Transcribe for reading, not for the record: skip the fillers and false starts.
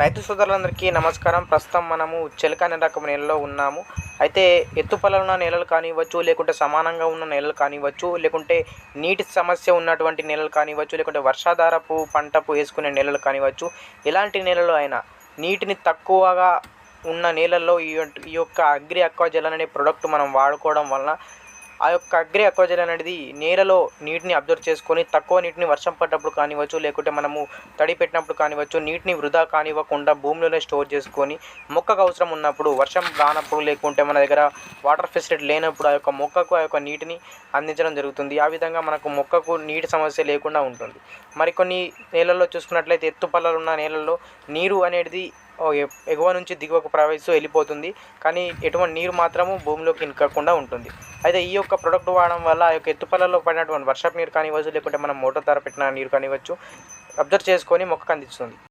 రైతు సోదరులందరికీ నమస్కారం. ప్రస్తుతం మనము చెలక అనే రకం నేలలో ఉన్నాము. అయితే ఎత్తుపల్లాలున్న నేలలు కానివ్వచ్చు, లేకుంటే సమానంగా ఉన్న నేలలు కానివ్వచ్చు, లేకుంటే నీటి సమస్య ఉన్నటువంటి నేలలు కానివ్వచ్చు, లేకుంటే వర్షాధారపు పంటపు వేసుకునే నేలలు కానివ్వచ్చు, ఎలాంటి నేలలో అయినా నీటిని తక్కువగా ఉన్న నేలల్లో ఈ యొక్క అగ్రి అక్వాజల్ అనే ప్రోడక్ట్ మనం వాడుకోవడం వలన ఆ యొక్క అగ్రి అక్వాజల్ అనేది నేలలో నీటిని అబ్జర్వ్ చేసుకొని తక్కువ నీటిని వర్షం పడ్డప్పుడు కానివ్వచ్చు, లేకుంటే మనము తడి పెట్టినప్పుడు కానివ్వచ్చు, నీటిని వృధా కానివ్వకుండా భూమిలోనే స్టోర్ చేసుకొని మొక్కకు అవసరం ఉన్నప్పుడు, వర్షం రానప్పుడు, లేకుంటే మన దగ్గర వాటర్ ఫెసిలిటీ లేనప్పుడు ఆ యొక్క మొక్కకు ఆ యొక్క నీటిని అందించడం జరుగుతుంది. ఆ విధంగా మనకు మొక్కకు నీటి సమస్య లేకుండా ఉంటుంది. మరికొన్ని నేలల్లో చూసుకున్నట్లయితే ఎత్తుపల్లాలు ఉన్న నేలల్లో నీరు అనేది ఎగువ నుంచి దిగువకు ప్రవహిస్తూ వెళ్ళిపోతుంది. కానీ ఎటువంటి నీరు మాత్రము భూమిలోకి ఇంకకుండా ఉంటుంది. అయితే ఈ యొక్క ప్రోడక్ట్ వాడడం వల్ల ఆ యొక్క ఎత్తుపల్లలో పడినటువంటి వర్షపు నీరు కానివ్వచ్చు, లేకుంటే మనం మోటార్ ద్వారా పెట్టిన నీరు కానివ్వచ్చు, అబ్జర్వ్ చేసుకొని మొక్కకు అందిస్తుంది.